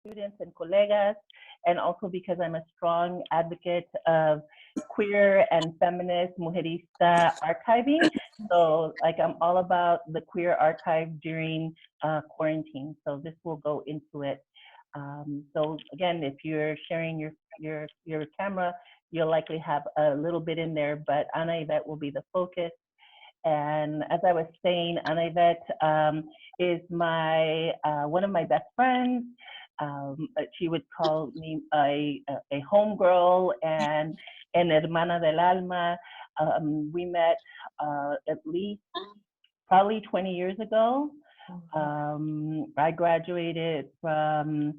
students and colegas, and also because I'm a strong advocate of queer and feminist mujerista archiving. So, like, I'm all about the queer archive during quarantine. So this will go into it. So again, if you're sharing your camera, you'll likely have a little bit in there, but Anayvette will be the focus. And as I was saying, Anayvette is my one of my best friends. She would call me a homegirl and an hermana del alma. We met at least probably 20 years ago. I graduated from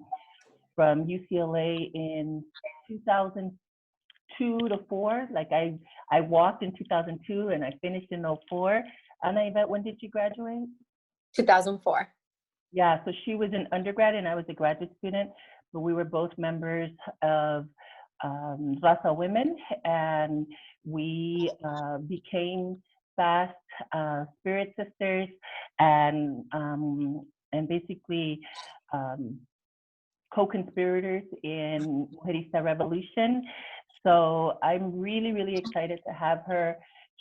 UCLA in 2002 to 4. Like I walked in 2002 and I finished in 04. Anayvette, when did you graduate? 2004. Yeah, so she was an undergrad and I was a graduate student, but we were both members of Raza Women, and we became fast spirit sisters and basically co-conspirators in Mujerista Revolution. So I'm really, really excited to have her.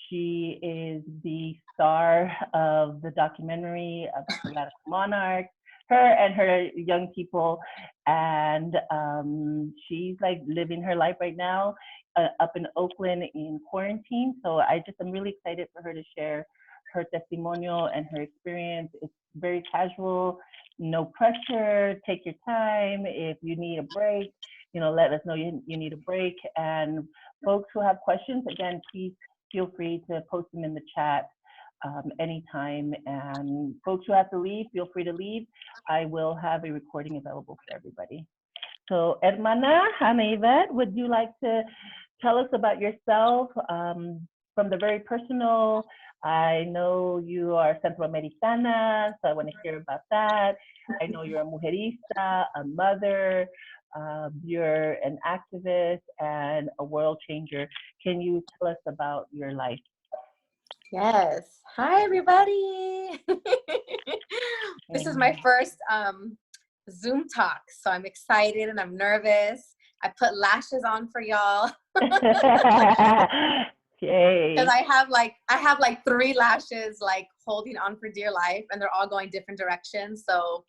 She is the star of the documentary of Radical Monarchs, her and her young people. And she's like living her life right now up in Oakland in quarantine. So I'm really excited for her to share her testimonial and her experience. It's very casual, no pressure, take your time. If you need a break, let us know you need a break. And folks who have questions, again, please feel free to post them in the chat anytime. And folks who have to leave, feel free to leave. I will have a recording available for everybody. So, Hermana Anayvette, would you like to tell us about yourself from the very personal? I know you are Centroamericana, so I want to hear about that. I know you're a mujerista, a mother, you're an activist and a world changer. Can you tell us about your life? Yes. Hi, everybody. This is my first Zoom talk, so I'm excited and I'm nervous. I put lashes on for y'all. Because I have like 3 lashes like holding on for dear life, and they're all going different directions. So,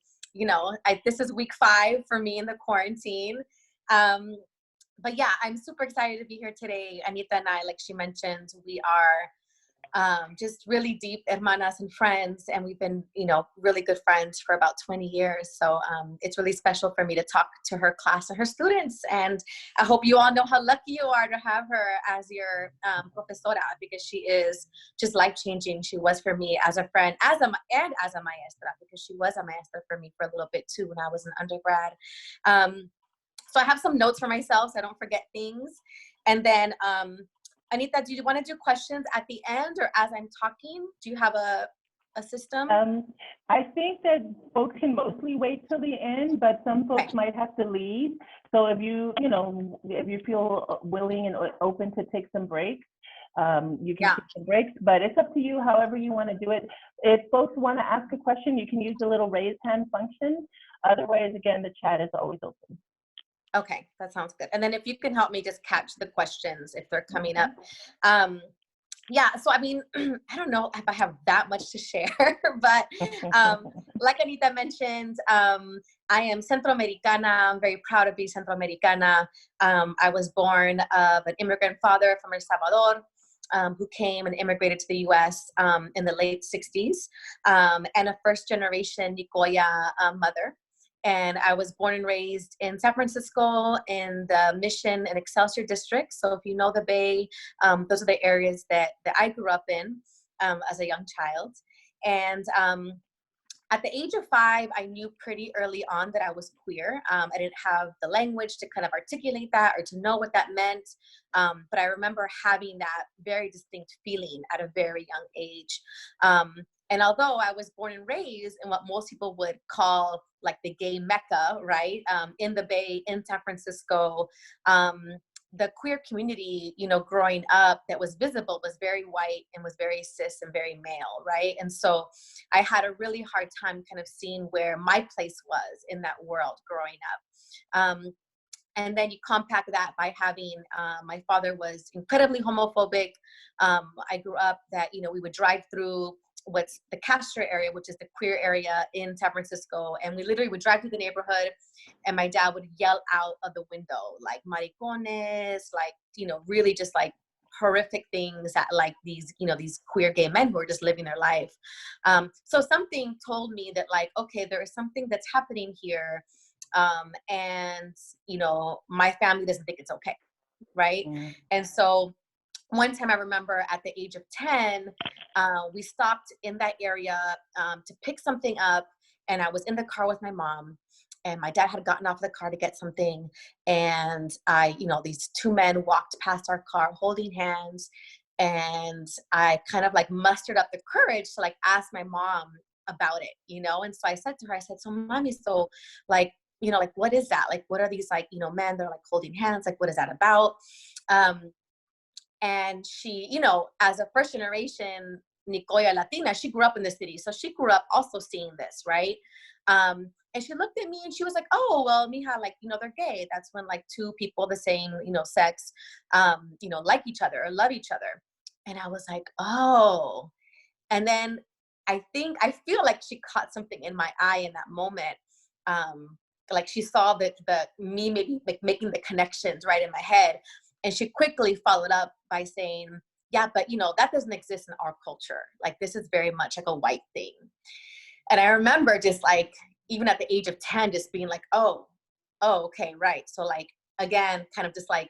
this is week 5 for me in the quarantine. But yeah, I'm super excited to be here today. Anita and I, like she mentioned, we are just really deep hermanas and friends, and we've been, really good friends for about 20 years. So it's really special for me to talk to her class and her students, and I hope you all know how lucky you are to have her as your profesora, because she is just life-changing. She was for me as a friend, as a maestra, because she was a maestra for me for a little bit too when I was an undergrad. So I have some notes for myself so I don't forget things. And then Anita, do you want to do questions at the end or as I'm talking? Do you have a system? I think that folks can mostly wait till the end, but some folks might have to leave. So if you feel willing and open to take some breaks, you can take some breaks, but it's up to you however you want to do it. If folks want to ask a question, you can use the little raise hand function. Otherwise, again, the chat is always open. Okay, that sounds good. And then if you can help me just catch the questions if they're coming up. Yeah, so I mean, I don't know if I have that much to share, but like Anita mentioned, I am Centroamericana. I'm very proud to be Centroamericana. I was born of an immigrant father from El Salvador, who came and immigrated to the U.S. In the late 60s, and a first-generation Nicoya mother. And I was born and raised in San Francisco in the Mission and Excelsior district. So if you know the Bay, those are the areas that I grew up in as a young child. And at the age of 5, I knew pretty early on that I was queer. I didn't have the language to kind of articulate that or to know what that meant. But I remember having that very distinct feeling at a very young age. And although I was born and raised in what most people would call like the gay Mecca, right? In the Bay, in San Francisco, the queer community, you know, growing up that was visible was very white and was very cis and very male, right? And so I had a really hard time kind of seeing where my place was in that world growing up. And then you compact that by having, my father was incredibly homophobic. I grew up that, you know, we would drive through what's the Castro area, which is the queer area in San Francisco. And we literally would drive through the neighborhood and my dad would yell out of the window, like maricones, like, you know, really just like horrific things that like these, you know, these queer gay men who are just living their life. So something told me that like, okay, there is something that's happening here. And, you know, my family doesn't think it's okay. Right. Mm. And so one time I remember at the age of 10, we stopped in that area to pick something up. And I was in the car with my mom and my dad had gotten off the car to get something. And you know, these two men walked past our car holding hands. And I kind of like mustered up the courage to like ask my mom about it, you know? And so I said to her, I said, so mommy, so like, you know, like, what is that? Like, what are these like, you know, men that are like holding hands? Like, what is that about? And she, you know, as a first generation Nicoya Latina, she grew up in the city. So she grew up also seeing this, right? And she looked at me and she was like, oh, well, mija, like, you know, they're gay. That's when like two people the same, you know, sex, you know, like each other or love each other. And I was like, oh. And then I feel like she caught something in my eye in that moment. Like she saw the me maybe like making the connections right in my head. And she quickly followed up by saying, yeah, but you know, that doesn't exist in our culture. Like this is very much like a white thing. And I remember just like, even at the age of 10, just being like, oh, okay, right. So like, again, kind of just like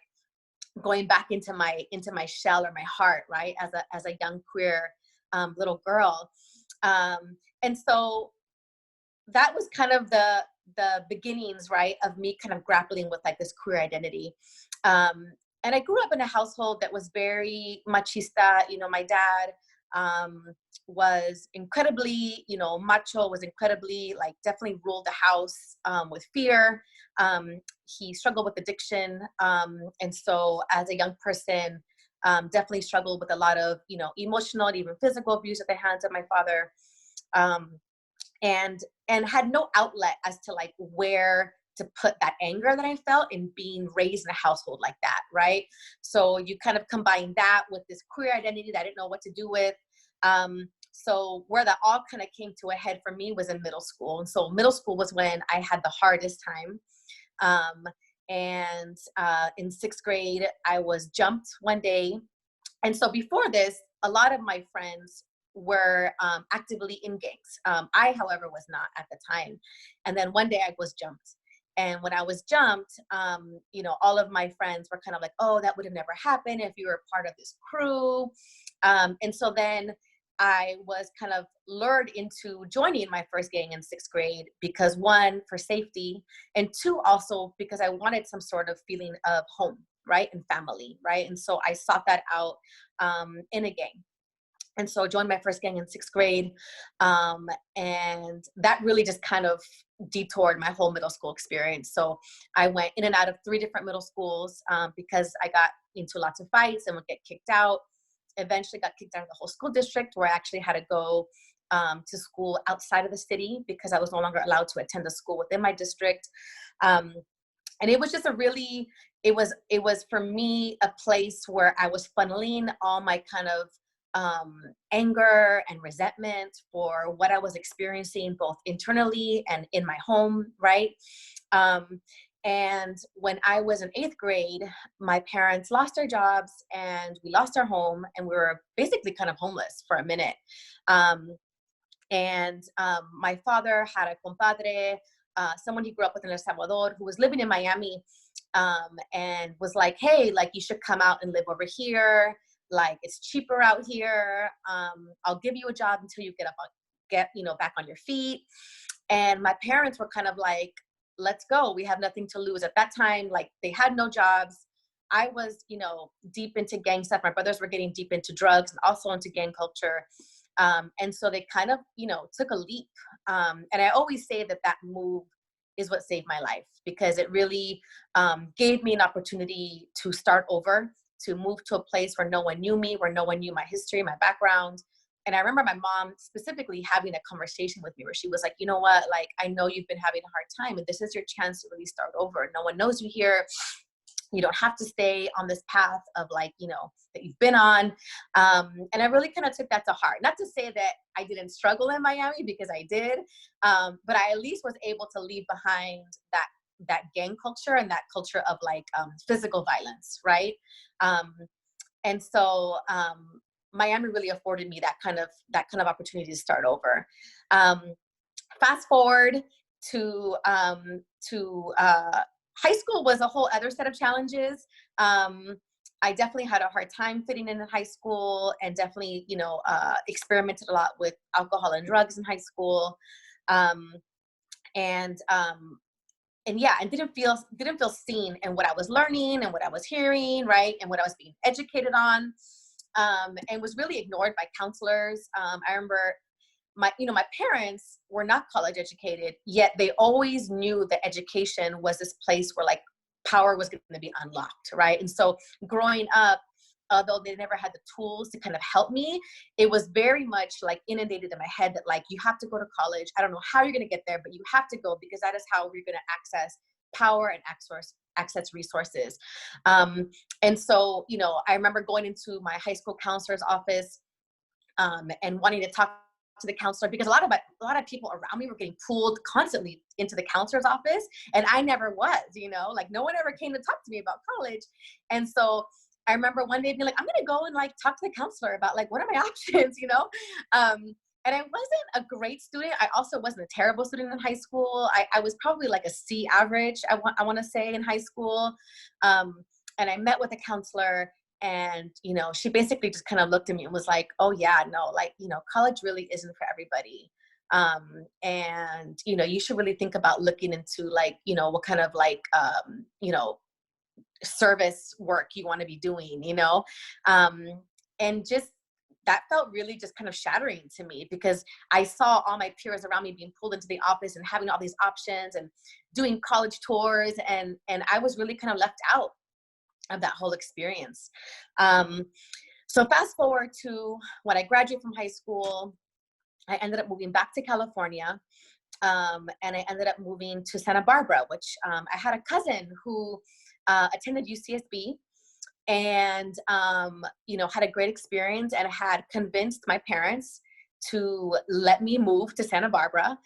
going back into my shell or my heart, right? As a young queer little girl. And so that was kind of the beginnings, right, of me kind of grappling with like this queer identity. And I grew up in a household that was very machista. You know, my dad was incredibly, you know, macho, was incredibly like definitely ruled the house with fear. He struggled with addiction. And so as a young person, definitely struggled with a lot of, you know, emotional and even physical abuse at the hands of my father. And had no outlet as to like where to put that anger that I felt in being raised in a household like that, right? So you kind of combine that with this queer identity that I didn't know what to do with. So where that all kind of came to a head for me was in middle school. And so middle school was when I had the hardest time. And in sixth grade, I was jumped one day. And so before this, a lot of my friends were actively in gangs. I, however, was not at the time. And then one day I was jumped. And when I was jumped, you know, all of my friends were kind of like, oh, that would have never happened if you were part of this crew. And so then I was kind of lured into joining my first gang in sixth grade because one, for safety, and two, also because I wanted some sort of feeling of home, right, and family, right? And so I sought that out in a gang. And so I joined my first gang in sixth grade. And that really just kind of detoured my whole middle school experience. So I went in and out of 3 different middle schools because I got into lots of fights and would get kicked out. Eventually got kicked out of the whole school district, where I actually had to go to school outside of the city because I was no longer allowed to attend a school within my district. And it was just it was for me a place where I was funneling all my kind of anger and resentment for what I was experiencing both internally and in my home, right? And when I was in 8th grade, my parents lost their jobs and we lost our home and we were basically kind of homeless for a minute. And my father had a compadre, someone he grew up with in El Salvador, who was living in Miami, and was like, hey, like you should come out and live over here. Like it's cheaper out here. I'll give you a job until you get back on your feet. And my parents were kind of like, let's go. We have nothing to lose. At that time, like they had no jobs. I was, deep into gang stuff. My brothers were getting deep into drugs and also into gang culture. And so they kind of, took a leap. And I always say that move is what saved my life, because it really gave me an opportunity to start over, to move to a place where no one knew me, where no one knew my history, my background. And I remember my mom specifically having a conversation with me where she was like, you know what, like, I know you've been having a hard time, and this is your chance to really start over. No one knows you here. You don't have to stay on this path of, like, you know, that you've been on. And I really kind of took that to heart. Not to say that I didn't struggle in Miami, because I did, but I at least was able to leave behind that gang culture and that culture of, like, physical violence, right? And so Miami really afforded me that kind of opportunity to start over. Fast forward to high school was a whole other set of challenges. I definitely had a hard time fitting in high school, and definitely, you know, experimented a lot with alcohol and drugs in high school. And yeah, and didn't feel seen in what I was learning and what I was hearing, right, and what I was being educated on, and was really ignored by counselors. I remember my parents were not college educated, yet they always knew that education was this place where, like, power was going to be unlocked, right? And so growing up, although they never had the tools to kind of help me, it was very much, like, inundated in my head that, like, you have to go to college. I don't know how you're going to get there, but you have to go, because that is how we're going to access power and access resources. And so, you know, I remember going into my high school counselor's office and wanting to talk to the counselor, because a lot of people around me were getting pulled constantly into the counselor's office, and I never was, you know, like, no one ever came to talk to me about college. And so I remember one day being like, I'm going to go and, like, talk to the counselor about, like, what are my options, you know? And I wasn't a great student. I also wasn't a terrible student in high school. I was probably like a C average, I want to say, in high school. And I met with a counselor, and, you know, she basically just kind of looked at me and was like, oh yeah, no, like, you know, college really isn't for everybody. And, you know, you should really think about looking into, like, you know, what kind of, like, you know, service work you want to be doing, you know? And just, that felt really just kind of shattering to me, because I saw all my peers around me being pulled into the office and having all these options and doing college tours. And I was really kind of left out of that whole experience. So fast forward to when I graduated from high school, I ended up moving back to California. And I ended up moving to Santa Barbara, which I had a cousin who attended UCSB, and, you know, had a great experience, and had convinced my parents to let me move to Santa Barbara,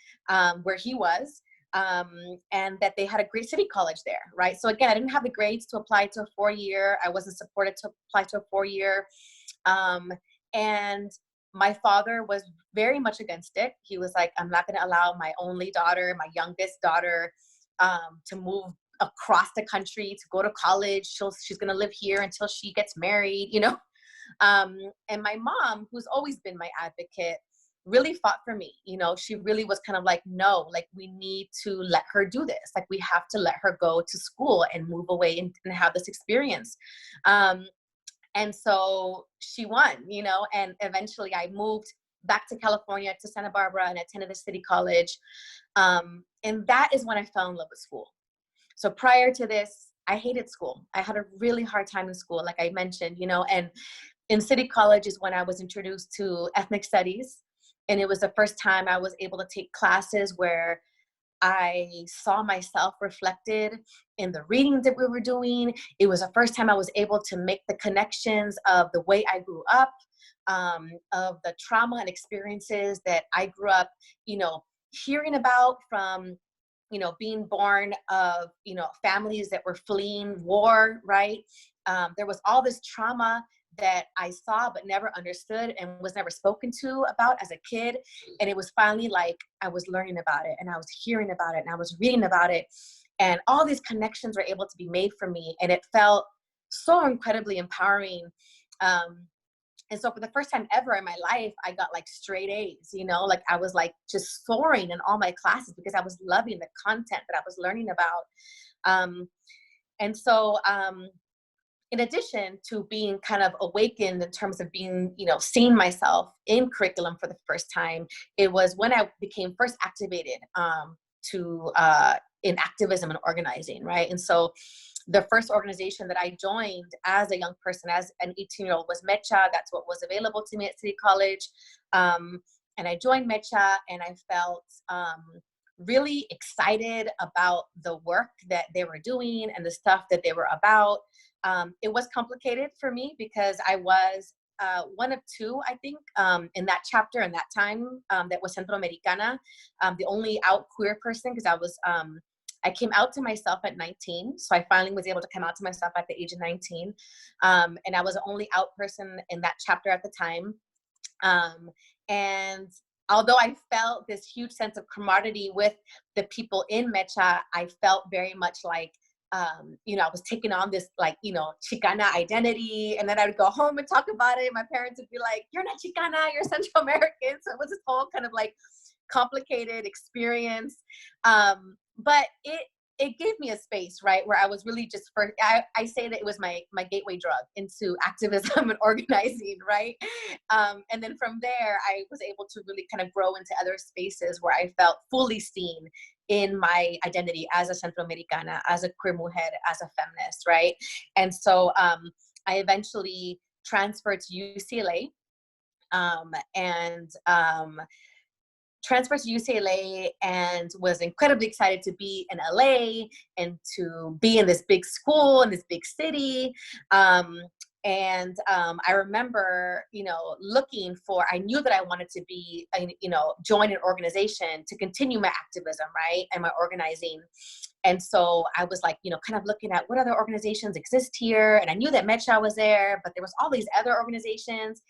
where he was, and that they had a great city college there, right? So again, I didn't have the grades to apply to a 4-year. I wasn't supported to apply to a 4-year. And my father was very much against it. He was like, I'm not going to allow my only daughter, my youngest daughter, to move across the country to go to college. She's going to live here until she gets married, you know? And my mom, who's always been my advocate, really fought for me. You know, she really was kind of like, no, like, we need to let her do this. Like, we have to let her go to school and move away and have this experience. And so she won, you know, and eventually I moved back to California, to Santa Barbara, and attended a city college. And that is when I fell in love with school. So prior to this, I hated school. I had a really hard time in school, like I mentioned, you know, and in city college is when I was introduced to ethnic studies. And it was the first time I was able to take classes where I saw myself reflected in the readings that we were doing. It was the first time I was able to make the connections of the way I grew up, of the trauma and experiences that I grew up, you know, hearing about from, you know, being born of, you know, families that were fleeing war, right? There was all this trauma that I saw but never understood and was never spoken to about as a kid. And it was finally like I was learning about it, and I was hearing about it, and I was reading about it, and all these connections were able to be made for me, and it felt so incredibly empowering. And so for the first time ever in my life, I got like straight A's, you know, like I was like just soaring in all my classes because I was loving the content that I was learning about. And so in addition to being kind of awakened in terms of being, you know, seeing myself in curriculum for the first time, it was when I became first activated to in activism and organizing, right? And so the first organization that I joined as a young person, as an 18-year-old, was Mecha. That's what was available to me at City College. And I joined Mecha, and I felt really excited about the work that they were doing and the stuff that they were about. It was complicated for me because I was one of two, I think, in that chapter and that time, that was Centroamericana, the only out queer person, because I came out to myself at 19. So I finally was able to come out to myself at the age of 19. And I was the only out person in that chapter at the time. And although I felt this huge sense of camaraderie with the people in Mecha, I felt very much like, you know, I was taking on this, like, you know, Chicana identity. And then I would go home and talk about it. My parents would be like, you're not Chicana, you're Central American. So it was this whole kind of like complicated experience. But it gave me a space, right, where I was really just I say that it was my gateway drug into activism and organizing, right? And then from there, I was able to really kind of grow into other spaces where I felt fully seen in my identity as a Centroamericana, as a queer mujer, as a feminist, right? And so I eventually transferred to UCLA, transferred to UCLA and was incredibly excited to be in LA and to be in this big school in this big city. I remember, you know, I knew that I wanted to be, you know, join an organization to continue my activism, right, and my organizing. And so I was like, you know, kind of looking at what other organizations exist here. And I knew that Mecha was there, but there was all these other organizations.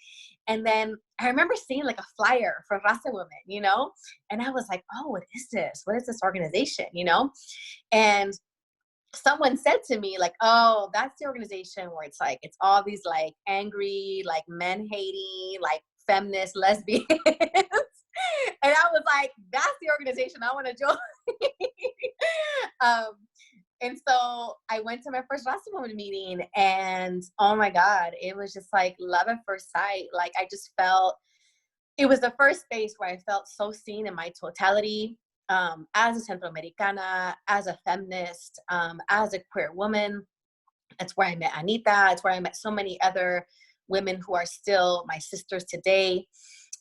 And then I remember seeing like a flyer for Raza Women, you know, and I was like, oh, what is this? What is this organization, you know? And someone said to me, like, oh, that's the organization where it's like, it's all these like angry, like men hating, like feminist lesbians. And I was like, that's the organization I want to join. And so I went to my first Raza Women meeting, and oh my God, it was just like love at first sight. Like I just felt, it was the first space where I felt so seen in my totality, as a Centroamericana, as a feminist, as a queer woman. That's where I met Anita. It's where I met so many other women who are still my sisters today.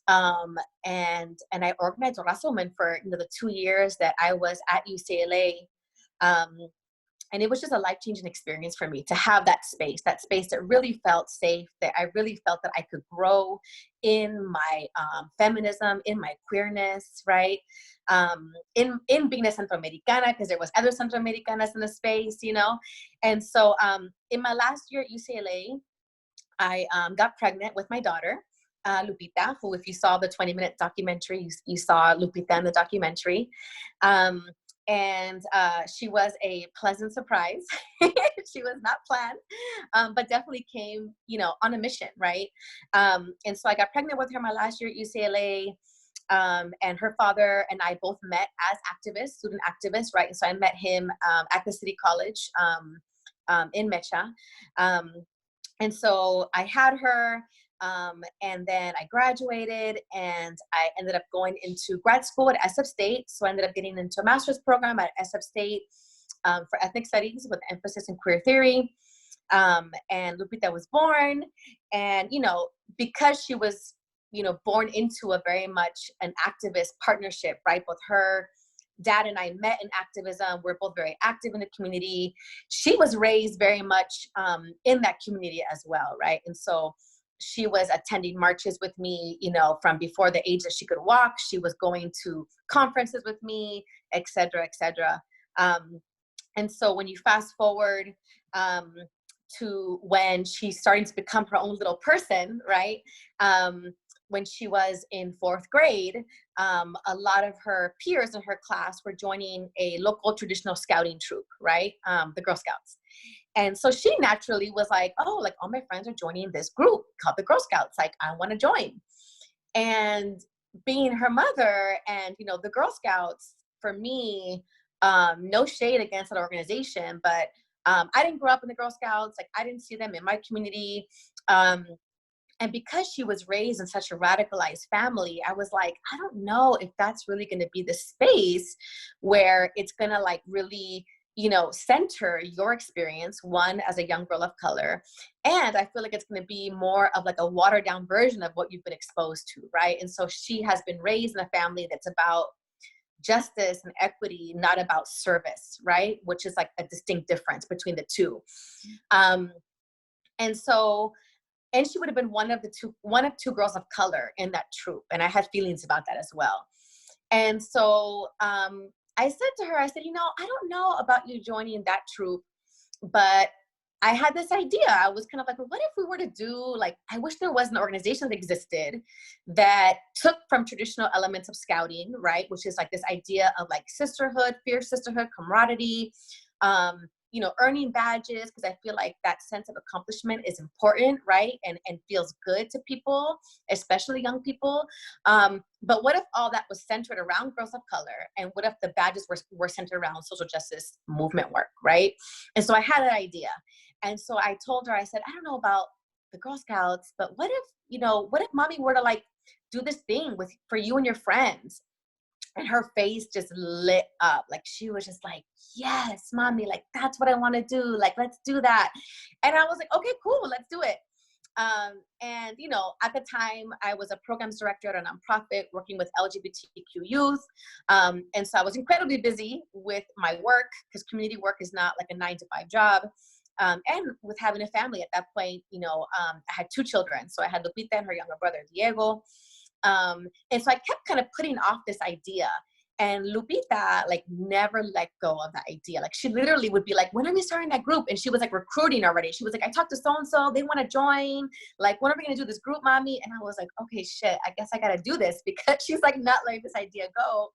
And I organized Raza Women for, you know, the 2 years that I was at UCLA. And it was just a life-changing experience for me to have that space that really felt safe, that I really felt that I could grow in my feminism, in my queerness, right? In being a Centroamericana, because there was other Centroamericanas in the space, you know? And so in my last year at UCLA, I got pregnant with my daughter, Lupita, who, if you saw the 20-minute documentary, you saw Lupita in the documentary. And she was a pleasant surprise. She was not planned, but definitely came, you know, on a mission, right? And so I got pregnant with her my last year at UCLA, and her father and I both met as activists, student activists, right? And so I met him at the City College in Mecha. And so I had her, and then I graduated, and I ended up going into grad school at SF State. So I ended up getting into a master's program at SF State for ethnic studies with emphasis in queer theory. And Lupita was born, and, you know, because she was, you know, born into a very much an activist partnership, right? Both her dad and I met in activism. We're both very active in the community. She was raised very much in that community as well, right? And so she was attending marches with me, you know, from before the age that she could walk. She was going to conferences with me, et cetera, et cetera. And so when you fast forward to when she's starting to become her own little person, right? When she was in 4th grade, a lot of her peers in her class were joining a local traditional scouting troop, right? The Girl Scouts. And so she naturally was like, oh, like all my friends are joining this group called the Girl Scouts. Like, I want to join. And being her mother and, you know, the Girl Scouts, for me, no shade against that organization, but I didn't grow up in the Girl Scouts. Like, I didn't see them in my community. And because she was raised in such a radicalized family, I was like, I don't know if that's really going to be the space where it's going to like really, you know, center your experience, one, as a young girl of color. And I feel like it's going to be more of like a watered down version of what you've been exposed to, right? And so she has been raised in a family that's about justice and equity, not about service, right? Which is like a distinct difference between the two. And so, and she would have been one of two girls of color in that troupe. And I had feelings about that as well. And so I said to her, I said, you know, I don't know about you joining that troupe, but I had this idea. I was kind of like, well, what if we were to do, like, I wish there was an organization that existed that took from traditional elements of scouting, right? Which is like this idea of like sisterhood, fierce sisterhood, camaraderie, you know, earning badges, because I feel like that sense of accomplishment is important, right? And feels good to people, especially young people. But what if all that was centered around girls of color? And what if the badges were centered around social justice movement work, right? And so I had an idea. And so I told her, I said, I don't know about the Girl Scouts, but what if, you know, what if mommy were to like do this thing for you and your friends? And her face just lit up. Like she was just like, yes, mommy, like that's what I want to do. Like, let's do that. And I was like, okay, cool, let's do it. And, you know, at the time I was a programs director at a nonprofit working with LGBTQ youth. And so I was incredibly busy with my work, because community work is not like a 9-to-5 job. And with having a family at that point, you know, I had 2 children. So I had Lupita and her younger brother, Diego. And so I kept kind of putting off this idea, and Lupita like never let go of that idea. Like she literally would be like, when are we starting that group? And she was like recruiting already. She was like, I talked to so-and-so, they want to join. Like, when are we going to do this group, mommy? And I was like, okay, shit, I guess I got to do this, because she's like not letting this idea go.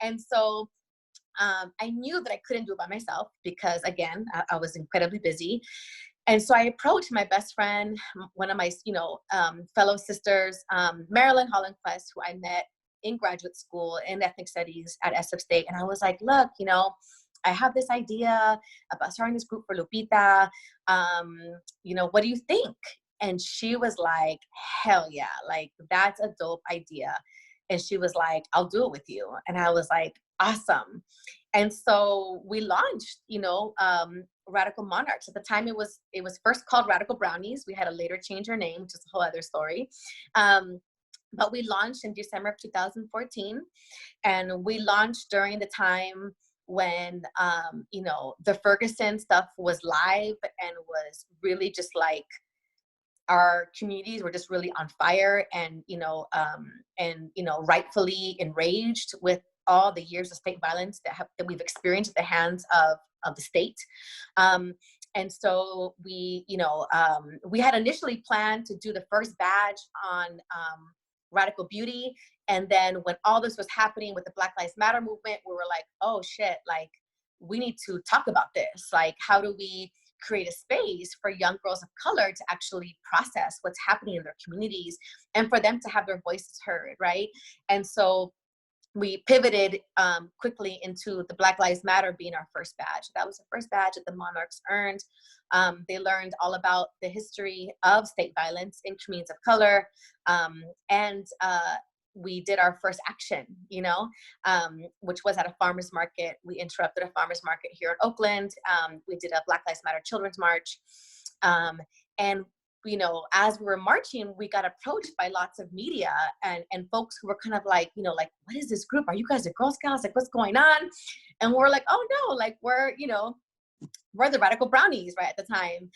And so I knew that I couldn't do it by myself, because again, I was incredibly busy. And so I approached my best friend, one of my, you know, fellow sisters, Marilyn Hollandquist, who I met in graduate school in ethnic studies at SF State. And I was like, look, you know, I have this idea about starting this group for Lupita. You know, what do you think? And she was like, hell yeah, like that's a dope idea. And she was like, I'll do it with you. And I was like, awesome. And so we launched, you know, Radical Monarchs. At the time, it was first called Radical Brownies. We had to later change our name, which is a whole other story. But we launched in December of 2014. And we launched during the time when, you know, the Ferguson stuff was live and was really just like, our communities were just really on fire, and, you know, rightfully enraged with all the years of state violence that we've experienced at the hands of the state. And so we, you know, we had initially planned to do the first badge on Radical Beauty. And then when all this was happening with the Black Lives Matter movement, we were like, oh shit, like we need to talk about this. Like, how do we create a space for young girls of color to actually process what's happening in their communities and for them to have their voices heard, right? And so we pivoted quickly into the Black Lives Matter being our first badge. That was the first badge that the Monarchs earned. They learned all about the history of state violence in communities of color. And we did our first action, you know, which was at a farmer's market. We interrupted a farmer's market here in Oakland. We did a Black Lives Matter Children's March. And you know, as we were marching, we got approached by lots of media and folks who were kind of like, you know, like, what is this group? Are you guys the Girl Scouts? Like, what's going on? And we're like, oh no, like we're, you know, we're the Radical Brownies, right, at the time.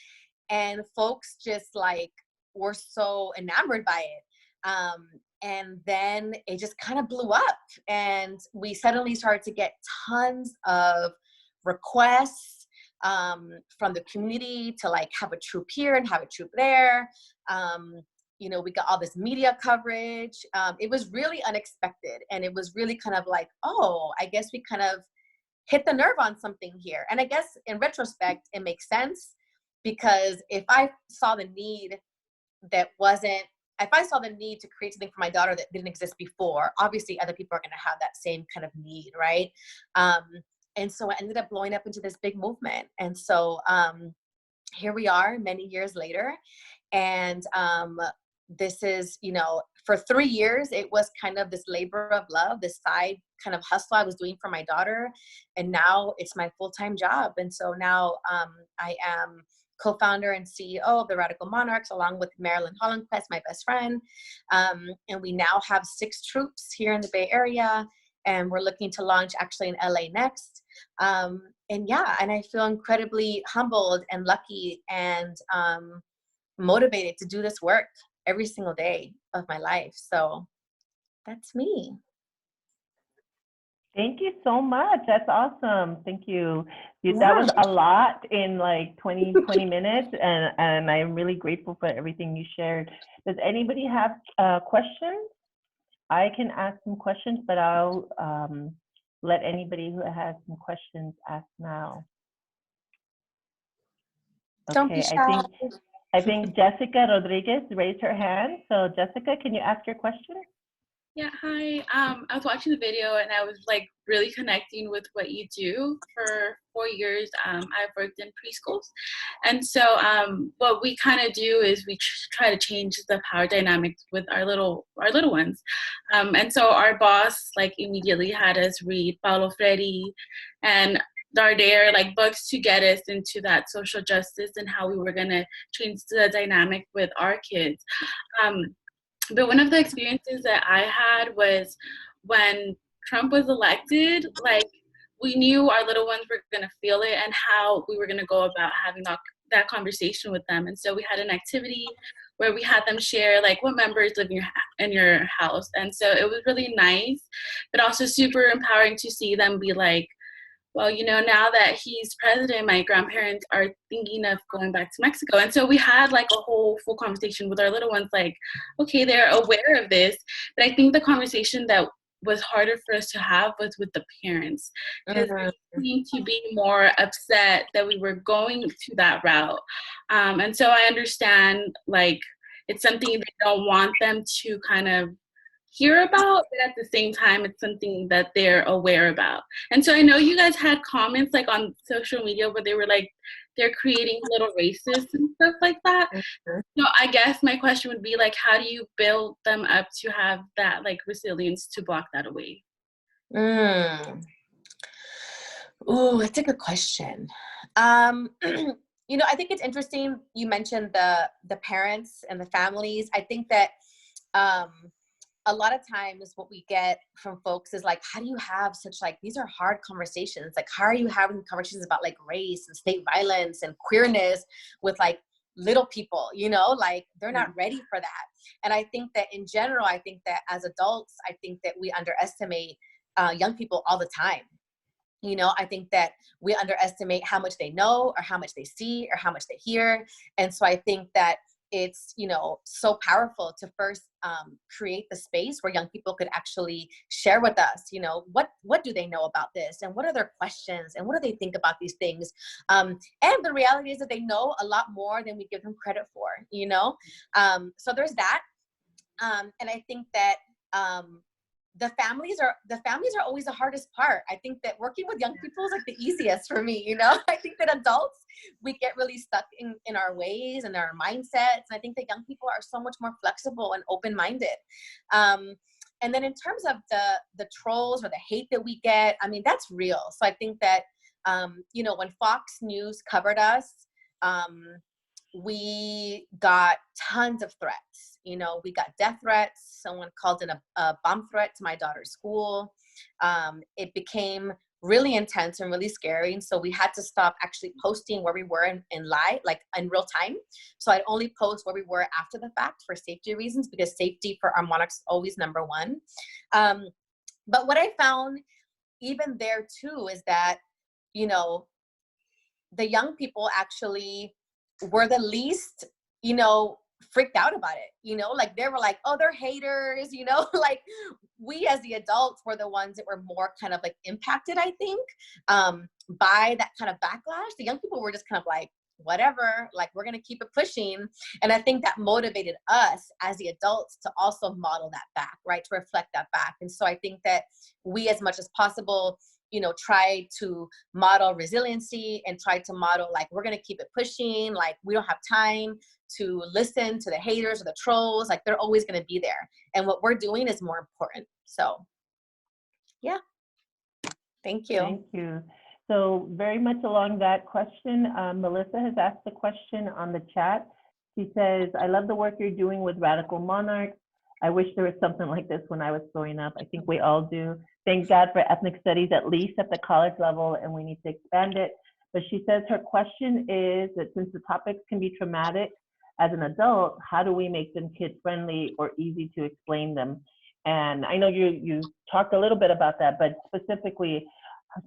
And folks just like were so enamored by it. And then it just kind of blew up, and we suddenly started to get tons of requests from the community to like have a troop here and have a troop there. You know, we got all this media coverage. It was really unexpected, and it was really kind of like, oh, I guess we kind of hit the nerve on something here. And I guess in retrospect, it makes sense, because if I saw the need if I saw the need to create something for my daughter that didn't exist before, obviously other people are going to have that same kind of need, right? And so I ended up blowing up into this big movement. And so here we are many years later. And this is, you know, for 3 years, it was kind of this labor of love, this side kind of hustle I was doing for my daughter. And now it's my full-time job. And so now I am co-founder and CEO of the Radical Monarchs, along with Marilyn Hollandquist, my best friend. And we now have 6 troops here in the Bay Area, and we're looking to launch actually in LA next. And yeah, and I feel incredibly humbled and lucky and motivated to do this work every single day of my life. So that's me. Thank you so much. That's awesome. Thank you. Yeah. That was a lot in like 20 minutes, and I'm really grateful for everything you shared. Does anybody have questions? I can ask some questions, but I'll let anybody who has some questions ask now. Don't be shy. I think Jessica Rodriguez raised her hand. So Jessica, can you ask your question? Yeah, hi. I was watching the video and I was like really connecting with what you do. For 4 years, I've worked in preschools. And so what we kind of do is we try to change the power dynamics with our little ones. And so our boss like immediately had us read Paulo Freire and Dardare, like books to get us into that social justice and how we were going to change the dynamic with our kids. But one of the experiences that I had was when Trump was elected, like we knew our little ones were going to feel it and how we were going to go about having that conversation with them. And so we had an activity where we had them share like what members live in your house. And so it was really nice, but also super empowering to see them be like, well, you know, now that he's president, my grandparents are thinking of going back to Mexico. And so we had like a whole full conversation with our little ones, like, okay, they're aware of this. But I think the conversation that was harder for us to have was with the parents, because they seemed to be more upset that we were going to that route. And so I understand, like, it's something they don't want them to kind of hear about, but at the same time it's something that they're aware about. And so I know you guys had comments like on social media where they were like they're creating little races and stuff like that. So I guess my question would be like, how do you build them up to have that like resilience to block that away? Ooh, that's a good question. You know, I think it's interesting you mentioned the parents and the families. I think that a lot of times what we get from folks is like, how do you have such like, these are hard conversations. Like, how are you having conversations about like race and state violence and queerness with like little people, you know, like they're not ready for that. And I think that in general, I think that as adults, I think that we underestimate young people all the time. You know, I think that we underestimate how much they know or how much they see or how much they hear. And so I think that it's, you know, so powerful to first create the space where young people could actually share with us, you know, what do they know about this and what are their questions and what do they think about these things? And the reality is that they know a lot more than we give them credit for, you know? So there's that. And I think that the families are always the hardest part. I think that working with young people is like the easiest for me, you know? I think that adults, we get really stuck in our ways and our mindsets. And I think that young people are so much more flexible and open-minded. And then in terms of the trolls or the hate that we get, I mean, that's real. So I think that, you know, when Fox News covered us, we got tons of threats. You know, we got death threats. Someone called in a bomb threat to my daughter's school. It became really intense and really scary. And so we had to stop actually posting where we were in live, like in real time. So I'd only post where we were after the fact for safety reasons, because safety for our monarchs is always number one. But what I found even there too is that, you know, the young people actually were the least, you know, freaked out about it, you know, like they were like, oh, they're haters, you know, like we as the adults were the ones that were more kind of like impacted, I think, by that kind of backlash. The young people were just kind of like, whatever, like we're going to keep it pushing. And I think that motivated us as the adults to also model that back, right, to reflect that back. And so I think that we, as much as possible, try to model resiliency and try to model, like, we're going to keep it pushing. Like, we don't have time to listen to the haters or the trolls. Like, they're always going to be there. And what we're doing is more important. So, yeah. Thank you. Thank you. So very much along that question, Melissa has asked a question on the chat. She says, I love the work you're doing with Radical Monarchs. I wish there was something like this when I was growing up. I think we all do. Thank God for ethnic studies, at least at the college level, and we need to expand it. But she says her question is that since the topics can be traumatic as an adult, how do we make them kid-friendly or easy to explain them? And I know you talked a little bit about that, but specifically,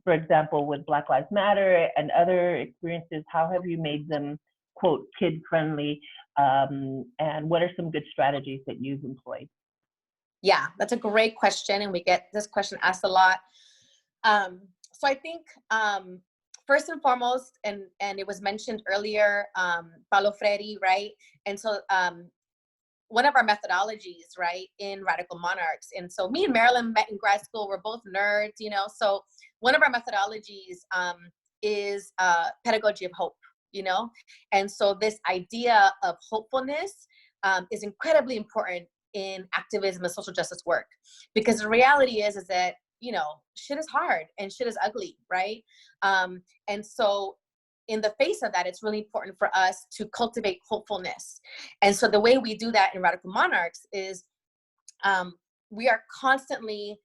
for example, with Black Lives Matter and other experiences, how have you made them, quote, kid-friendly? And what are some good strategies that you've employed? Yeah, that's a great question. And we get this question asked a lot. So I think first and foremost, and it was mentioned earlier, Paulo Freire, right? And so one of our methodologies, right, in Radical Monarchs, and so me and Marilyn met in grad school, we're both nerds, so one of our methodologies is pedagogy of hope, and so this idea of hopefulness is incredibly important in activism and social justice work, because the reality is that, shit is hard and shit is ugly, right? And so in the face of that, it's really important for us to cultivate hopefulness. And so the way we do that in Radical Monarchs is we are constantly,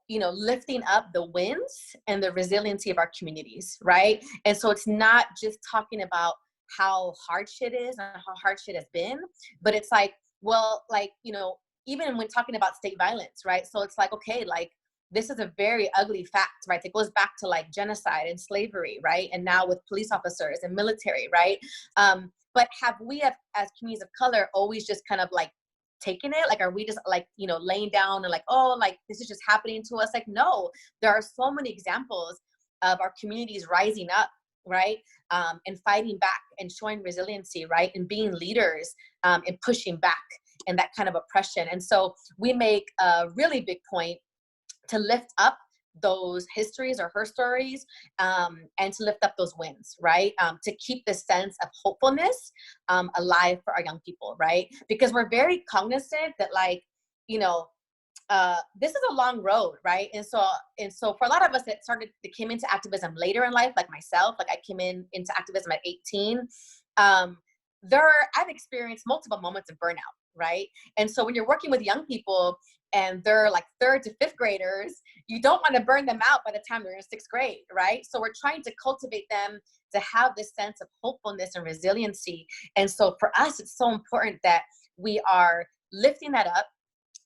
lifting up the wins and the resiliency of our communities, right? And so it's not just talking about how hard shit is and how hard shit has been, but it's like, well, like, even when talking about state violence, right? So it's like, okay, like, this is a very ugly fact, right? It goes back to like genocide and slavery, right? And now with police officers and military, right? But have we as communities of color always just kind of like taken it? Like, are we just like, laying down and like, oh, like this is just happening to us? Like, no, there are so many examples of our communities rising up, right? And fighting back and showing resiliency, right? And being leaders and pushing back and that kind of oppression. And so we make a really big point to lift up those histories or her stories, and to lift up those wins, right? To keep this sense of hopefulness alive for our young people, right? Because we're very cognizant that, like, this is a long road, right? And so for a lot of us that came into activism later in life, like myself, like I came into activism at 18, I've experienced multiple moments of burnout, right? And so when you're working with young people and they're like 3rd to 5th graders, you don't want to burn them out by the time they're in 6th grade, right? So we're trying to cultivate them to have this sense of hopefulness and resiliency. And so for us, it's so important that we are lifting that up.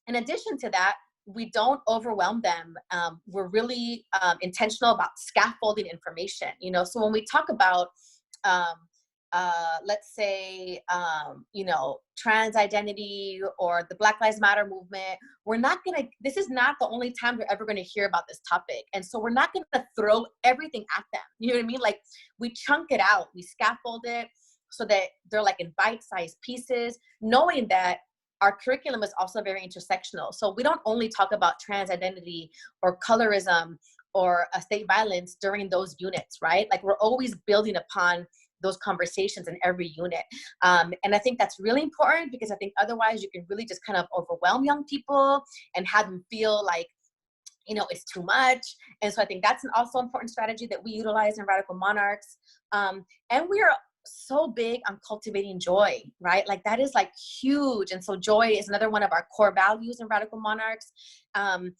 In addition to that, we don't overwhelm them. We're really intentional about scaffolding information, So when we talk about let's say, trans identity or the Black Lives Matter movement, this is not the only time we're ever going to hear about this topic. And so we're not going to throw everything at them. You know what I mean? Like, we chunk it out, we scaffold it so that they're like in bite-sized pieces, knowing that our curriculum is also very intersectional. So we don't only talk about trans identity or colorism or state violence during those units, right? Like, we're always building upon those conversations in every unit. And I think that's really important, because I think otherwise you can really just kind of overwhelm young people and have them feel like, it's too much. And so I think that's an also important strategy that we utilize in Radical Monarchs. And we are so big on cultivating joy, right? Like, that is like huge. And so joy is another one of our core values in Radical Monarchs. And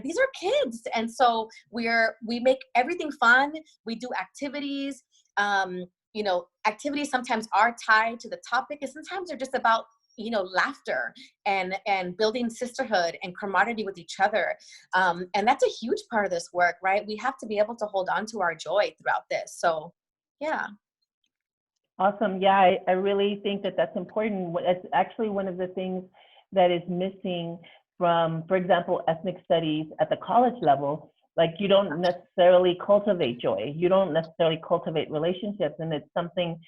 these are kids. And so we make everything fun. We do activities. Activities sometimes are tied to the topic, and sometimes they're just about, laughter and building sisterhood and camaraderie with each other. And that's a huge part of this work, right? We have to be able to hold on to our joy throughout this. So, yeah. Awesome. Yeah, I really think that that's important. It's actually one of the things that is missing from, for example, ethnic studies at the college level. Like, you don't necessarily cultivate joy. You don't necessarily cultivate relationships. And it's something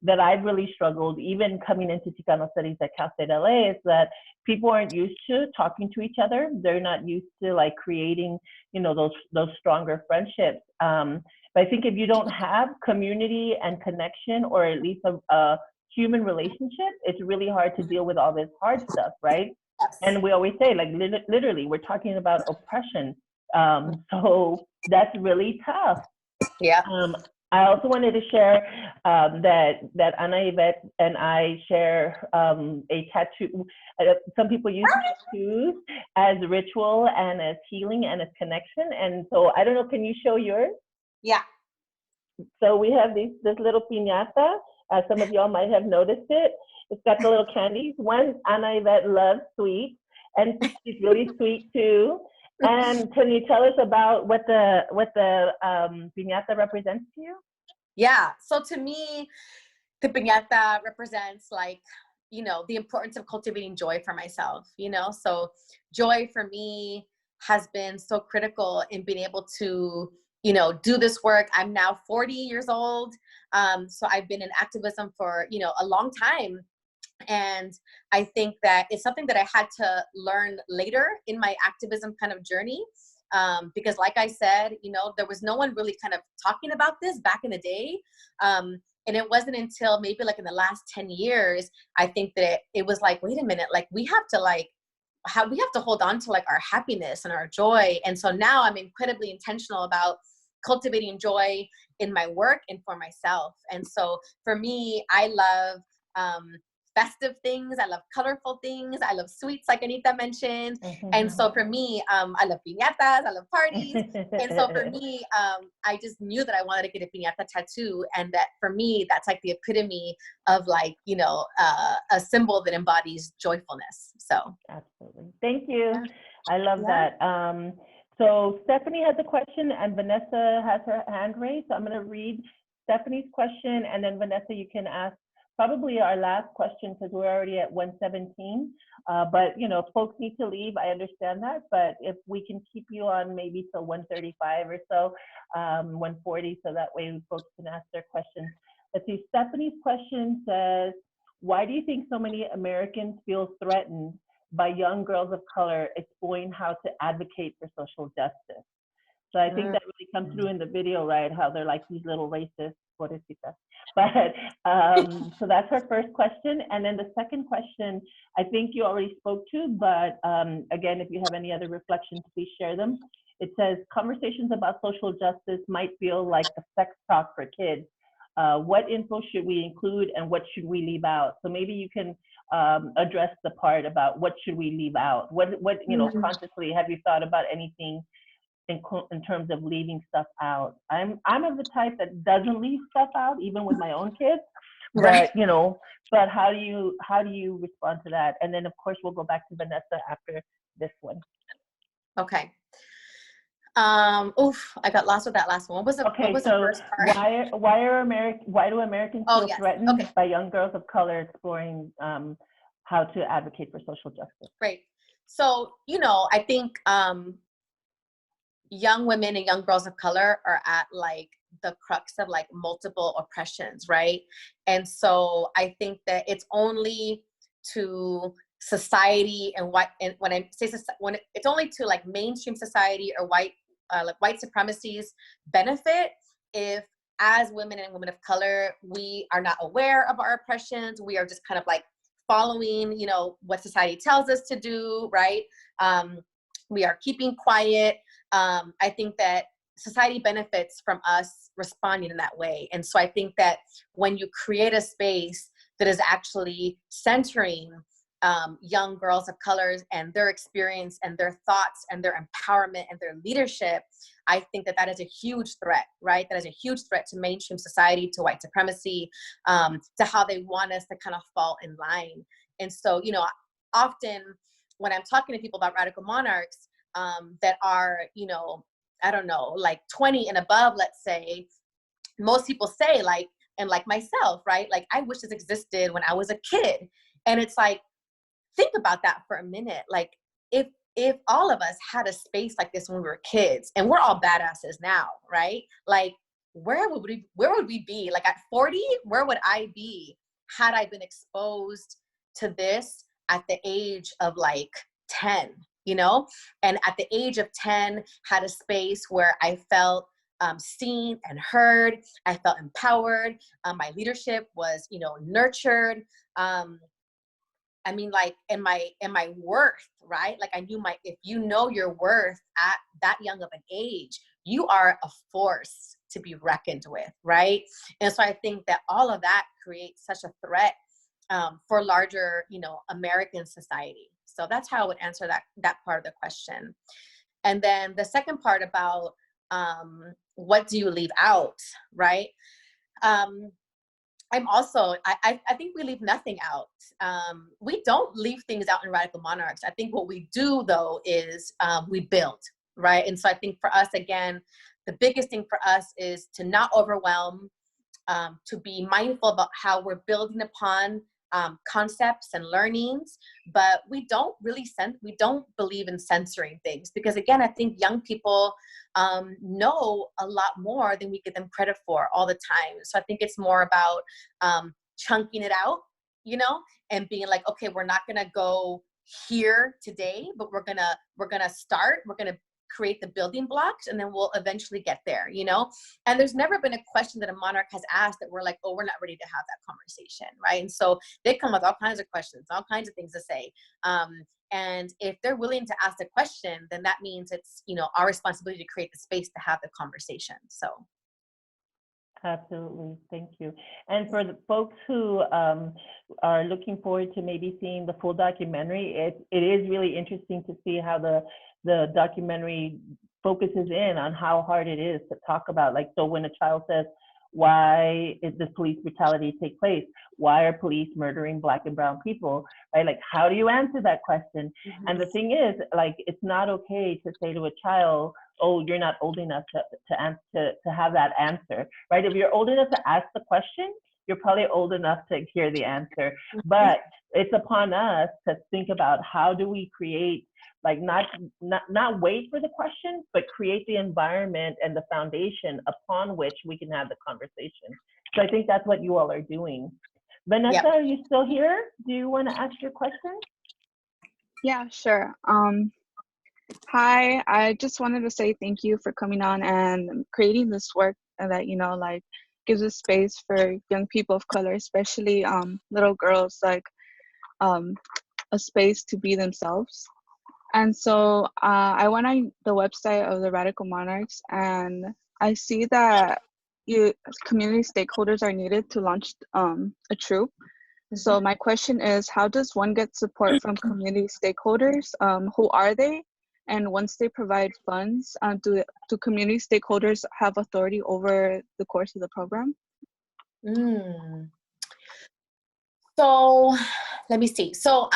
that I've really struggled, even coming into Chicano studies at Cal State LA, is that people aren't used to talking to each other. They're not used to like creating, you know, those stronger friendships. But I think if you don't have community and connection, or at least a human relationship, it's really hard to deal with all this hard stuff, right? And we always say, like, literally, we're talking about oppression. So that's really tough. Yeah. I also wanted to share that Anayvette and I share a tattoo. Some people use tattoos as ritual and as healing and as connection. And so I don't know, can you show yours? Yeah. So we have this little piñata. Some of y'all might have noticed it. It's got the little candies. One, Anayvette loves sweets, and she's really sweet too. And can you tell us about what the piñata represents to you? Yeah. So to me, the piñata represents, like, you know, the importance of cultivating joy for myself, you know? So joy for me has been so critical in being able to, you know, do this work. I'm now 40 years old. So I've been in activism for, you know, a long time. And I think that it's something that I had to learn later in my activism kind of journey. Because like I said, you know, there was no one really kind of talking about this back in the day. And it wasn't until maybe like in the last 10 years, I think that it was like, wait a minute, like we have to hold on to like our happiness and our joy. And so now I'm incredibly intentional about cultivating joy in my work and for myself. And so for me, I love festive things. I love colorful things. I love sweets, like Anita mentioned. And so for me, I love piñatas. I love parties. And so for me, I just knew that I wanted to get a piñata tattoo. And that for me, that's like the epitome of, like, you know, a symbol that embodies joyfulness. So. Absolutely. Thank you. I love that. So Stephanie has a question and Vanessa has her hand raised. So I'm going to read Stephanie's question, and then Vanessa, you can ask probably our last question because we're already at 1:17. But, you know, if folks need to leave, I understand that. But if we can keep you on maybe till 1:35 or so, 1:40, so that way folks can ask their questions. Let's see, Stephanie's question says, why do you think so many Americans feel threatened by young girls of color exploring how to advocate for social justice? So I think that really comes through in the video, right? How they're like these little racists, pobrecitas. But so that's her first question. And then the second question, I think you already spoke to, but again, if you have any other reflections, please share them. It says, conversations about social justice might feel like a sex talk for kids. What info should we include and what should we leave out? So maybe you can address the part about what should we leave out? What you know, consciously, have you thought about anything in terms of leaving stuff out? I'm of the type that doesn't leave stuff out, even with my own kids. Right. But, you know, but how do you respond to that? And then of course we'll go back to Vanessa after this one. Okay. I got lost with that last one. What was the first part? Why do Americans feel threatened by young girls of color exploring how to advocate for social justice? Great. So, you know, I think young women and young girls of color are at like the crux of like multiple oppressions, right? And so I think that it's only to society and when I say when it's only to like mainstream society or white supremacy's benefit if, as women and women of color, we are not aware of our oppressions. We are just kind of like following, you know, what society tells us to do, right? We are keeping quiet. I think that society benefits from us responding in that way. And so I think that when you create a space that is actually centering young girls of color and their experience and their thoughts and their empowerment and their leadership, I think that that is a huge threat, right? That is a huge threat to mainstream society, to white supremacy, to how they want us to kind of fall in line. And so, you know, often when I'm talking to people about Radical Monarchs that are, you know, I don't know, like 20 and above, let's say, most people say like, and like myself, right? Like, I wish this existed when I was a kid. And it's like, think about that for a minute. Like, if all of us had a space like this when we were kids, and we're all badasses now, right? Like, where would we be? Like at 40, where would I be had I been exposed to this at the age of like 10, you know? And at the age of 10, had a space where I felt seen and heard. I felt empowered. My leadership was, you know, nurtured. I mean, like, in my worth, right? Like I knew if you know your worth at that young of an age, you are a force to be reckoned with, right? And so I think that all of that creates such a threat for larger, you know, American society. So that's how I would answer that part of the question. And then the second part about what do you leave out, right? I'm also, I think we leave nothing out. We don't leave things out in Radical Monarchs. I think what we do though is we build, right? And so I think for us, again, the biggest thing for us is to not overwhelm, to be mindful about how we're building upon concepts and learnings, but we don't believe in censoring things, because again, I think young people know a lot more than we give them credit for all the time. So I think it's more about chunking it out, you know, and being like, okay, we're not gonna go here today, but we're gonna start, we're gonna create the building blocks, and then we'll eventually get there, you know? And there's never been a question that a monarch has asked that we're like, oh, we're not ready to have that conversation, right? And so they come with all kinds of questions, all kinds of things to say. And if they're willing to ask the question, then that means it's, you know, our responsibility to create the space to have the conversation. So. Absolutely. Thank you. And for the folks who are looking forward to maybe seeing the full documentary, it is really interesting to see how the documentary focuses in on how hard it is to talk about. Like, so when a child says, why is this police brutality take place? Why are police murdering Black and brown people, right? Like, how do you answer that question? Mm-hmm. And the thing is, like, it's not okay to say to a child, oh, you're not old enough to have that answer, right? If you're old enough to ask the question, you're probably old enough to hear the answer. Mm-hmm. But it's upon us to think about how do we create, like, not wait for the question, but create the environment and the foundation upon which we can have the conversation. So I think that's what you all are doing. Vanessa, yep. Are you still here? Do you want to ask your question? Yeah, sure. Hi, I just wanted to say thank you for coming on and creating this work that, you know, like, gives a space for young people of color, especially little girls, like a space to be themselves. And so I went on the website of the Radical Monarchs, and I see that community stakeholders are needed to launch a troop. Mm-hmm. So my question is, how does one get support from community stakeholders? Who are they? And once they provide funds, do community stakeholders have authority over the course of the program? So let me see. So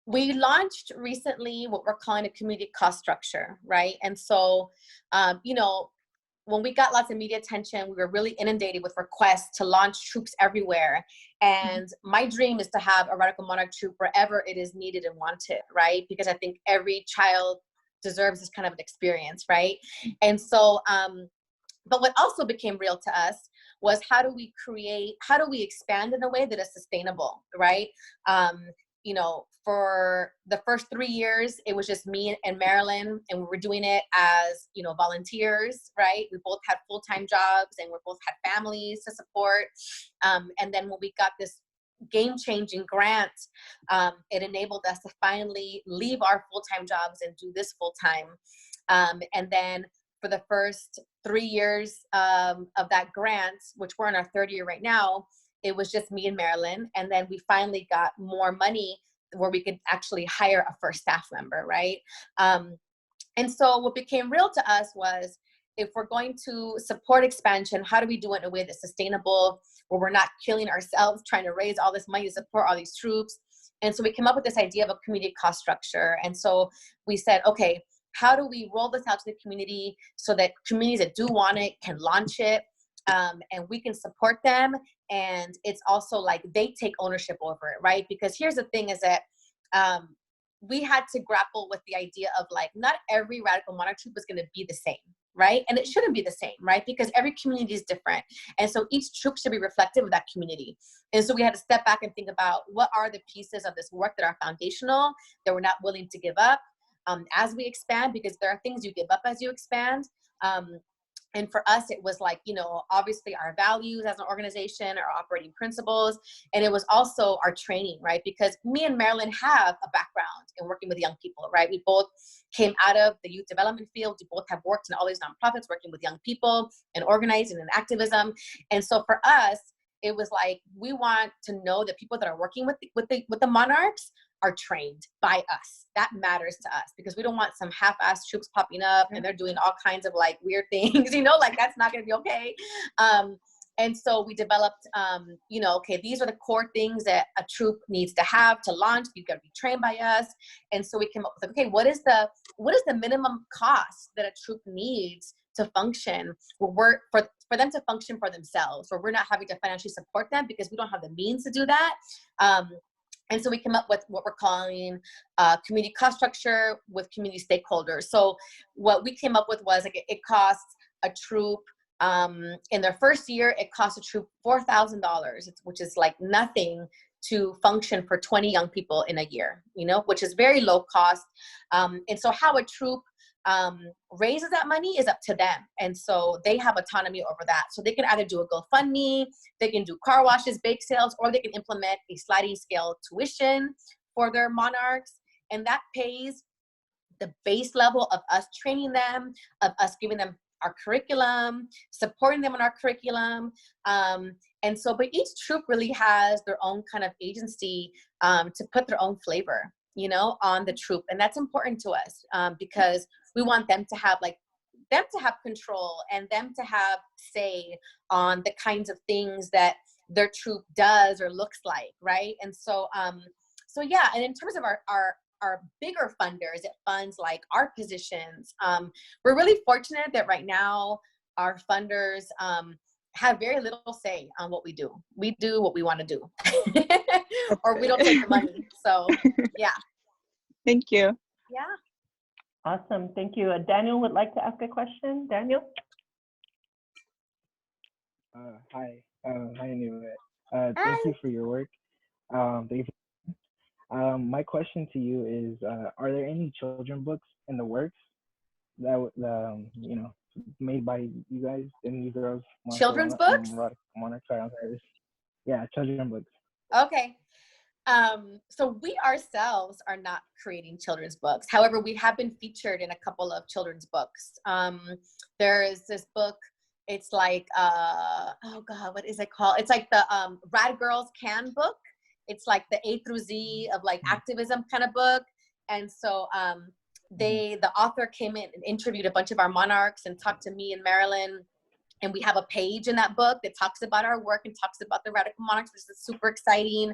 we launched recently what we're calling a community cost structure, right? And so, you know, when we got lots of media attention, we were really inundated with requests to launch troops everywhere. And my dream is to have a Radical Monarch troop wherever it is needed and wanted, right? Because I think every child deserves this kind of an experience, right? And so, but what also became real to us was how do we expand in a way that is sustainable, right? You know, for the first 3 years, it was just me and Marilyn, and we were doing it as, you know, volunteers, right? We both had full-time jobs, and we both had families to support. And then when we got this game-changing grant, it enabled us to finally leave our full-time jobs and do this full-time. And then for the first 3 years of that grant, which we're in our third year right now, it was just me and Marilyn. And then we finally got more money where we could actually hire a first staff member, right? And so what became real to us was, if we're going to support expansion, how do we do it in a way that's sustainable, where we're not killing ourselves trying to raise all this money to support all these troops? And so we came up with this idea of a community cost structure. And so we said, okay, how do we roll this out to the community so that communities that do want it can launch it? And we can support them, and it's also like they take ownership over it, right? Because here's the thing is that we had to grapple with the idea of, like, not every Radical Monarch troop is going to be the same, right? And it shouldn't be the same, right? Because every community is different. And so each troop should be reflective of that community. And so we had to step back and think about what are the pieces of this work that are foundational, that we're not willing to give up as we expand, because there are things you give up as you expand. And for us, it was like, you know, obviously our values as an organization, our operating principles, and it was also our training, right? Because me and Marilyn have a background in working with young people, right? We both came out of the youth development field. We both have worked in all these nonprofits working with young people and organizing and activism. And so for us, it was like, we want to know that people that are working with the Monarchs are trained by us. That matters to us, because we don't want some half-assed troops popping up and they're doing all kinds of like weird things, you know, like that's not going to be okay. And so we developed, you know, okay, these are the core things that a troop needs to have to launch. You've got to be trained by us. And so we came up with, okay, what is the minimum cost that a troop needs to function, for them to function for themselves, where we're not having to financially support them because we don't have the means to do that. And so we came up with what we're calling community cost structure with community stakeholders. So what we came up with was like it costs a troop, in their first year, it costs a troop $4,000, which is like nothing to function for 20 young people in a year, you know, which is very low cost. And so how a troop raises that money is up to them. And so they have autonomy over that. So they can either do a GoFundMe, they can do car washes, bake sales, or they can implement a sliding scale tuition for their Monarchs. And that pays the base level of us training them, of us giving them our curriculum, supporting them in our curriculum. And so, but each troop really has their own kind of agency to put their own flavor, you know, on the troop. And that's important to us because we want them to have control and them to have say on the kinds of things that their troop does or looks like, right? And so, yeah, and in terms of our bigger funders, it funds like our positions. We're really fortunate that right now our funders have very little say on what we do. We do what we want to do, or we don't take the money. So, yeah. Thank you. Yeah. Awesome. Thank you. Daniel would like to ask a question. Daniel? Hi, Anayvette. Thank you for your work. Thank you. My question to you is, are there any children books in the works that you know, made by you guys and you girls? Children's books? Radical Monarchs. Sorry, yeah, children books. Okay. So we ourselves are not creating children's books. However, we have been featured in a couple of children's books. There is this book. It's like, oh God, what is it called? It's like the Rad Girls Can book. It's like the A through Z of like activism kind of book. And so the author came in and interviewed a bunch of our Monarchs and talked to me and Marilyn. And we have a page in that book that talks about our work and talks about the Radical Monarchs, which is super exciting.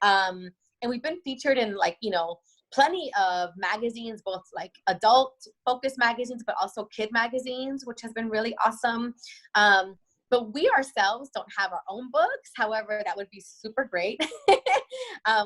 And we've been featured in like, you know, plenty of magazines, both like adult focused magazines, but also kid magazines, which has been really awesome. But we ourselves don't have our own books. However, that would be super great.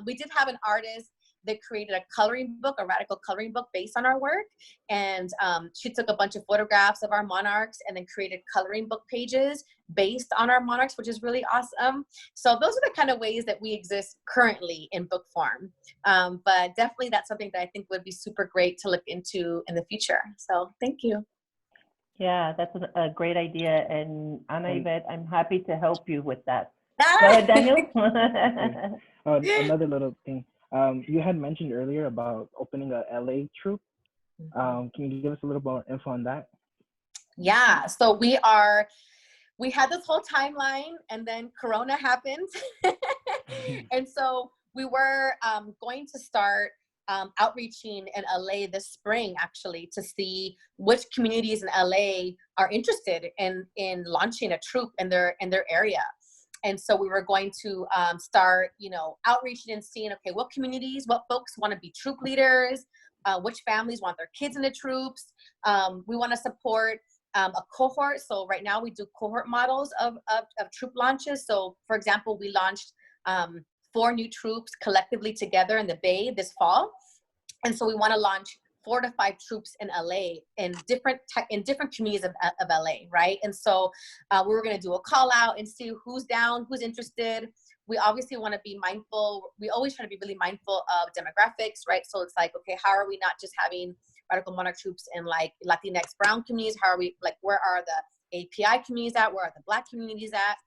We did have an artist that created a coloring book, a radical coloring book based on our work. And she took a bunch of photographs of our Monarchs and then created coloring book pages based on our Monarchs, which is really awesome. So those are the kind of ways that we exist currently in book form. But definitely that's something that I think would be super great to look into in the future. So thank you. Yeah, that's a great idea. And Anayvette, I'm happy to help you with that. Go ahead, Daniel. Another little thing. You had mentioned earlier about opening a LA troop. Can you give us a little more info on that? Yeah, so we had this whole timeline and then Corona happened. And so we were going to start outreaching in LA this spring, actually, to see which communities in LA are interested in launching a troop in their area. And so we were going to start, you know, outreaching and seeing, okay, what communities, what folks want to be troop leaders, which families want their kids in the troops. We want to support a cohort. So right now we do cohort models of troop launches. So for example, we launched 4 new troops collectively together in the Bay this fall. And so we want to launch 4 to 5 troops in LA in different communities of LA, right? And so we were going to do a call out and see who's down, who's interested. We obviously want to be mindful. We always try to be really mindful of demographics, right? So it's like, okay, how are we not just having Radical Monarch troops in like Latinx brown communities? How are we, like, where are the API communities at? Where are the Black communities at?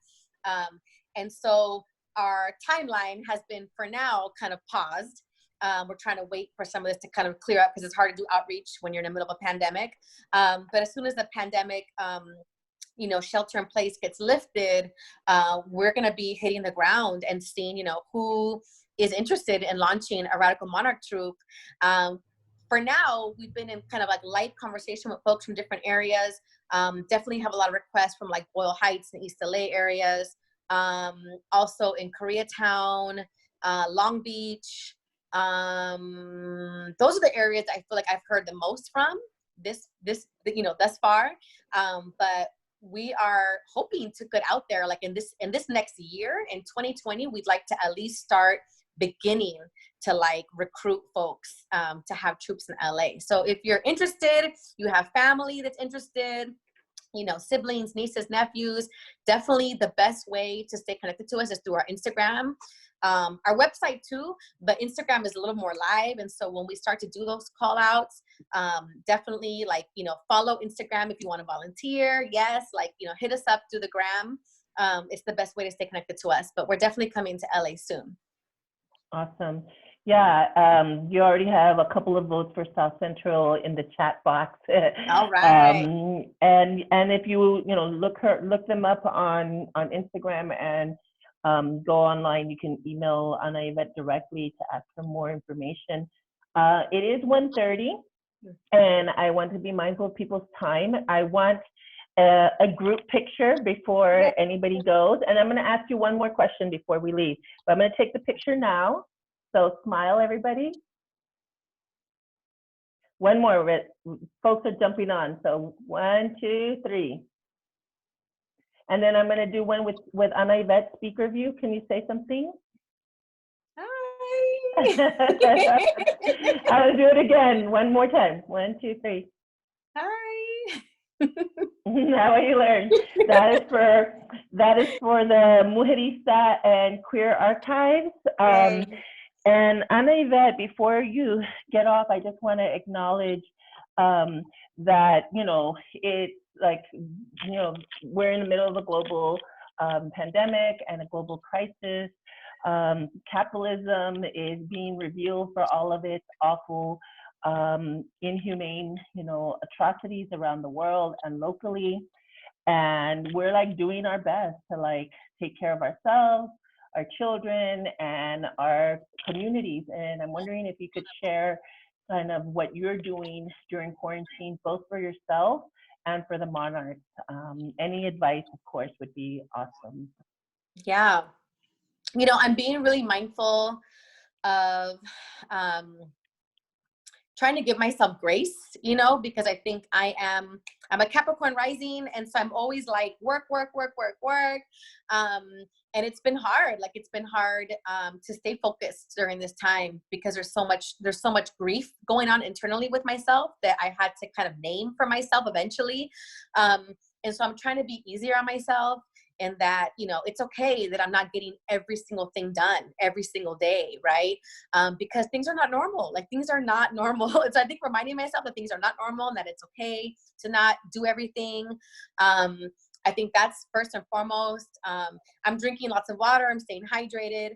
And so our timeline has been, for now, kind of paused. We're trying to wait for some of this to kind of clear up because it's hard to do outreach when you're in the middle of a pandemic. But as soon as the pandemic, shelter in place gets lifted, we're going to be hitting the ground and seeing, who is interested in launching a Radical Monarch troop. For now, we've been in kind of like light conversation with folks from different areas. Definitely have a lot of requests from like Boyle Heights and East LA areas. Also in Koreatown, Long Beach. Those are the areas I feel like I've heard the most from thus far. But we are hoping to get out there like in this next year, in 2020, we'd like to at least start beginning to like recruit folks to have troops in LA. So if you're interested, you have family that's interested, siblings, nieces, nephews, definitely the best way to stay connected to us is through our Instagram, our website too, but Instagram is a little more live. And so when we start to do those call outs, definitely follow Instagram if you want to volunteer. Yes. Hit us up through the gram. It's the best way to stay connected to us, but we're definitely coming to LA soon. Awesome. Yeah, you already have a couple of votes for South Central in the chat box. All right. And if you look them up on Instagram and go online, you can email Anayvette directly to ask for more information. It is 1:30, and I want to be mindful of people's time. I want a group picture before anybody goes, and I'm going to ask you one more question before we leave. But I'm going to take the picture now. So smile, everybody. One more. Folks are jumping on. So 1, 2, 3. And then I'm going to do one with Anayvette speaker view. Can you say something? Hi. I'll do it again. One more time. 1, 2, 3. Hi. Now you learn. That is for the Mujerista and Queer Archives. And Anayvette, before you get off, I just want to acknowledge that, it's like, we're in the middle of a global pandemic and a global crisis. Capitalism is being revealed for all of its awful, inhumane, atrocities around the world and locally. And we're like doing our best to like take care of ourselves, our children, and our communities. And I'm wondering if you could share kind of what you're doing during quarantine, both for yourself and for the Monarchs. Any advice, of course, would be awesome. Yeah. I'm being really mindful of trying to give myself grace, because I think I'm a Capricorn rising. And so I'm always like work. And it's been hard. It's been hard to stay focused during this time because there's so much grief going on internally with myself that I had to kind of name for myself eventually. And so I'm trying to be easier on myself, and that, it's okay that I'm not getting every single thing done every single day, right? Because things are not normal. Things are not normal. So I think reminding myself that things are not normal and that it's okay to not do everything. I think that's first and foremost. I'm drinking lots of water. I'm staying hydrated.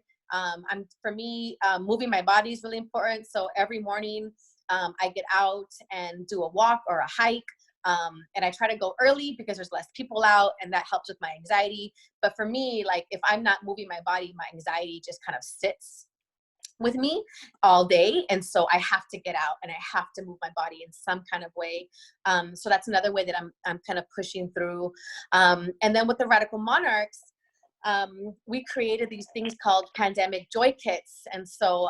For me, moving my body is really important. So every morning I get out and do a walk or a hike. And I try to go early because there's less people out, and that helps with my anxiety. But for me, if I'm not moving my body, my anxiety just kind of sits with me all day. And so I have to get out and I have to move my body in some kind of way. So that's another way that I'm kind of pushing through. And then with the Radical Monarchs, we created these things called pandemic joy kits. And so,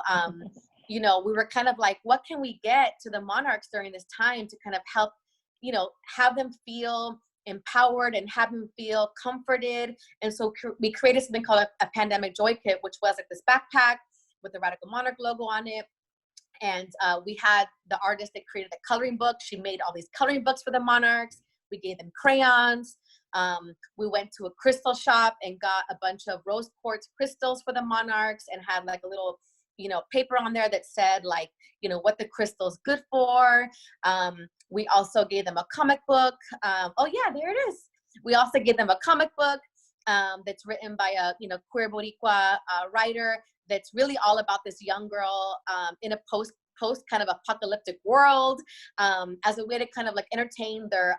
we were kind of like, what can we get to the Monarchs during this time to kind of help, have them feel empowered and have them feel comforted. And so we created something called a pandemic joy kit, which was this backpack with the Radical Monarch logo on it. And we had the artist that created the coloring book. She made all these coloring books for the Monarchs. We gave them crayons. We went to a crystal shop and got a bunch of rose quartz crystals for the Monarchs, and had like a little, paper on there that said like, what the crystal's good for. We also gave them a comic book. Oh yeah, there it is. We also gave them a comic book that's written by a, queer Boricua writer, that's really all about this young girl in a post kind of apocalyptic world, as a way to kind of like entertain their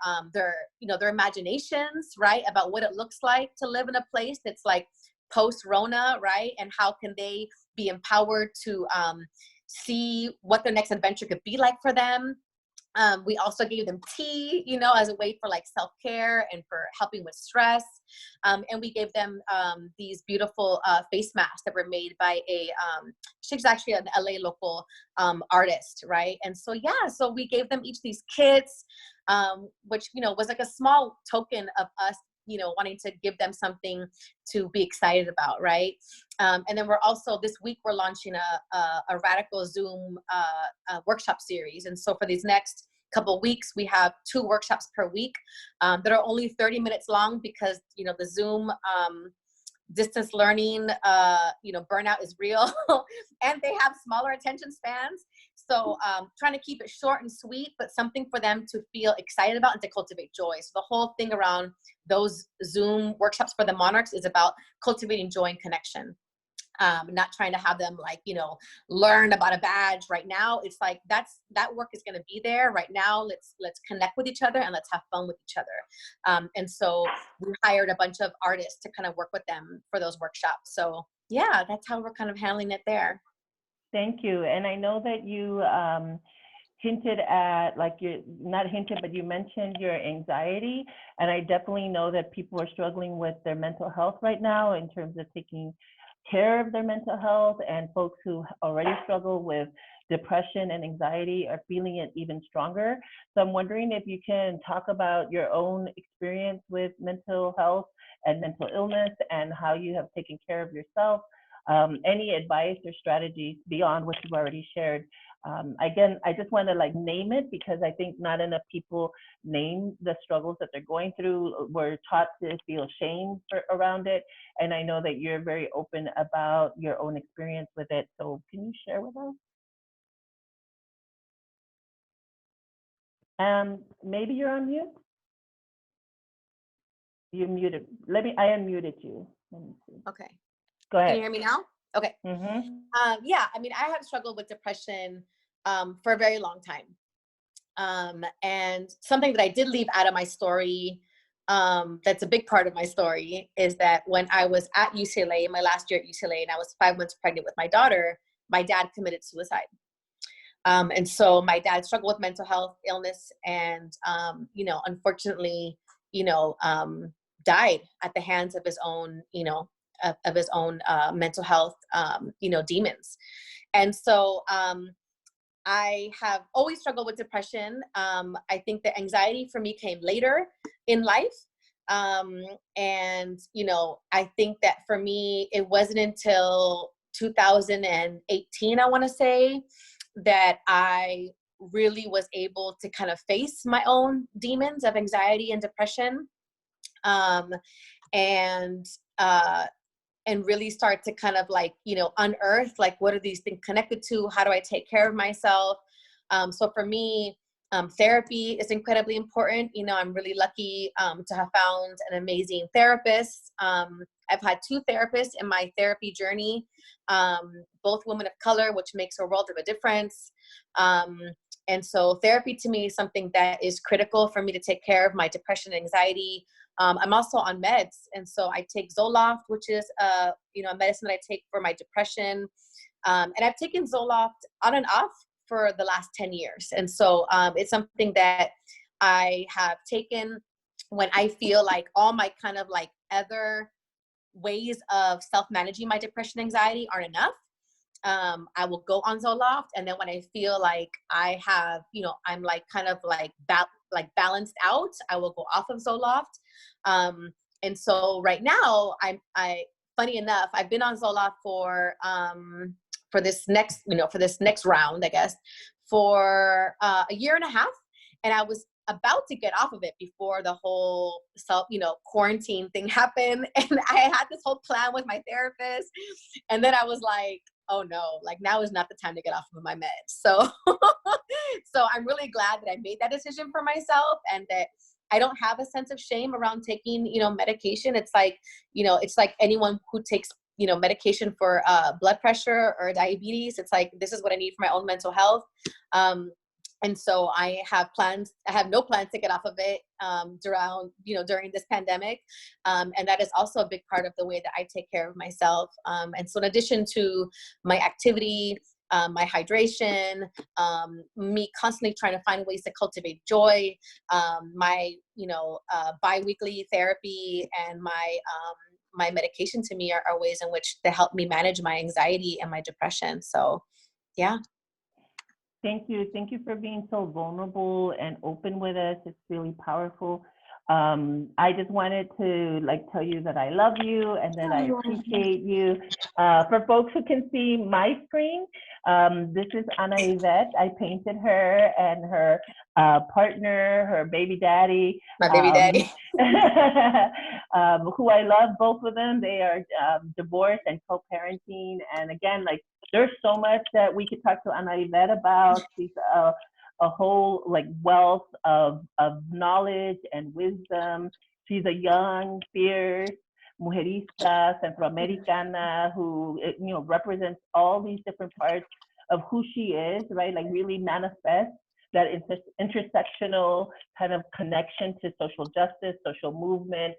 imaginations, right, about what it looks like to live in a place that's like post-Rona, right, and how can they be empowered to see what their next adventure could be like for them. We also gave them tea, as a way for like self-care and for helping with stress. And we gave them these beautiful face masks that were made by she's actually an LA local artist, right? And so, yeah, so we gave them each these kits, which, was like a small token of us, wanting to give them something to be excited about, right? And then we're also, this week, we're launching a Radical Zoom workshop series. And so for these next couple weeks, we have 2 workshops per week that are only 30 minutes long, because, the Zoom distance learning, burnout is real and they have smaller attention spans. So trying to keep it short and sweet, but something for them to feel excited about and to cultivate joy. So the whole thing around those Zoom workshops for the Monarchs is about cultivating joy and connection. Not trying to have them like, learn about a badge right now. It's like, that work is going to be there right now. Let's connect with each other and let's have fun with each other. And so we hired a bunch of artists to kind of work with them for those workshops. So yeah, that's how we're kind of handling it there. Thank you. And I know that you hinted at, like, you not hinted, but you mentioned your anxiety. And I definitely know that people are struggling with their mental health right now in terms of taking care of their mental health, and folks who already struggle with depression and anxiety are feeling it even stronger. So I'm wondering if you can talk about your own experience with mental health and mental illness and how you have taken care of yourself. Any advice or strategies beyond what you've already shared. Again, I just want to like name it, because I think not enough people name the struggles that they're going through. We're taught to feel shame around it. And I know that you're very open about your own experience with it. So can you share with us? Maybe you're on mute. You're muted. I unmuted you. Let me see. Okay. Go ahead. Can you hear me now? Okay. Mm-hmm. Yeah, I mean, I have struggled with depression for a very long time. And something that I did leave out of my story, that's a big part of my story, is that when I was at UCLA, my last year at UCLA, and I was 5 months pregnant with my daughter, my dad committed suicide. And so my dad struggled with mental health illness, and, unfortunately, died at the hands of his own, mental health, demons. And so I have always struggled with depression. I think the anxiety for me came later in life. And, I think that for me, it wasn't until 2018, I want to say, that I really was able to kind of face my own demons of anxiety and depression. And really start to kind of like, unearth, like, what are these things connected to? How do I take care of myself? So for me, therapy is incredibly important. I'm really lucky to have found an amazing therapist. I've had 2 therapists in my therapy journey, both women of color, which makes a world of a difference. And so therapy to me is something that is critical for me to take care of my depression and anxiety. I'm also on meds. And so I take Zoloft, which is, a medicine that I take for my depression. And I've taken Zoloft on and off for the last 10 years. And so it's something that I have taken when I feel like all my kind of like other ways of self-managing my depression and anxiety aren't enough. I will go on Zoloft. And then when I feel like I have, I'm like kind of like balanced out, I will go off of Zoloft. And so right now, funny enough, I've been on Zoloft for this next, for this next round, I guess, for a year and a half. And I was about to get off of it before the whole quarantine thing happened. And I had this whole plan with my therapist. And then I was like, oh no, like now is not the time to get off of my meds. So, so I'm really glad that I made that decision for myself, and that I don't have a sense of shame around taking, medication. It's like, it's like anyone who takes, medication for blood pressure or diabetes. It's like, this is what I need for my own mental health. And so I have no plans to get off of it during this pandemic. And that is also a big part of the way that I take care of myself. And so in addition to my activity, my hydration, me constantly trying to find ways to cultivate joy, my, bi-weekly therapy, and my medication to me are ways in which they help me manage my anxiety and my depression. So, yeah. Thank you. Thank you for being so vulnerable and open with us. It's really powerful. I just wanted to tell you that I love you and that I appreciate you. For folks who can see my screen, this is Anayvette. I painted her and her partner, her baby daddy. My baby daddy. Who I love, both of them. They are divorced and co-parenting. And again, there's so much that we could talk to Anayvette about. She's a whole wealth of knowledge and wisdom. She's a young, fierce, mujerista, Centroamericana who represents all these different parts of who she is, right? Really manifests that intersectional kind of connection to social justice, social movement,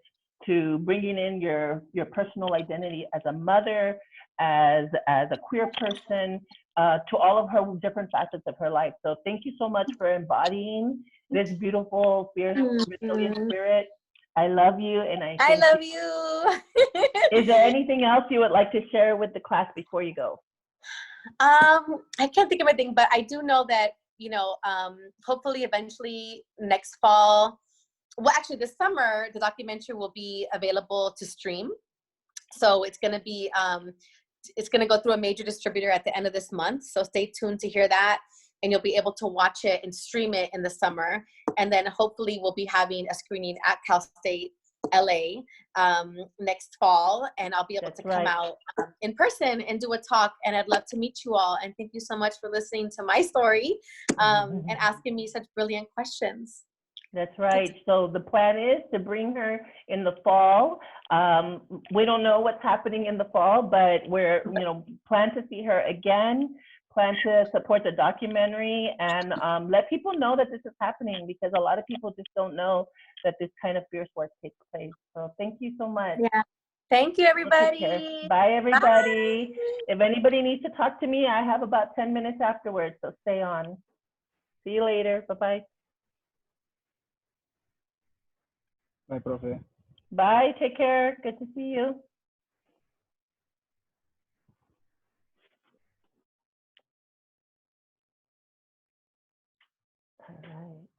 to bringing in your personal identity as a mother, as a queer person, to all of her different facets of her life. So thank you so much for embodying this beautiful, fierce, resilient spirit. I love you, and I love you. Is there anything else you would like to share with the class before you go? I can't think of anything, but I do know that, hopefully eventually next fall, well, actually this summer, the documentary will be available to stream. So it's going to be, it's going to go through a major distributor at the end of this month. So stay tuned to hear that, and you'll be able to watch it and stream it in the summer. And then hopefully we'll be having a screening at Cal State LA next fall, and I'll be able to come out in person and do a talk. And I'd love to meet you all. And thank you so much for listening to my story and asking me such brilliant questions. That's right. So the plan is to bring her in the fall. We don't know what's happening in the fall, but we're, plan to see her again, plan to support the documentary, and let people know that this is happening, because a lot of people just don't know that this kind of fierce work takes place. So thank you so much. Yeah. Thank you, everybody. Bye, everybody. Bye. If anybody needs to talk to me, I have about 10 minutes afterwards, so stay on. See you later. Bye-bye. Bye, Profe. Bye. Take care. Good to see you. All right.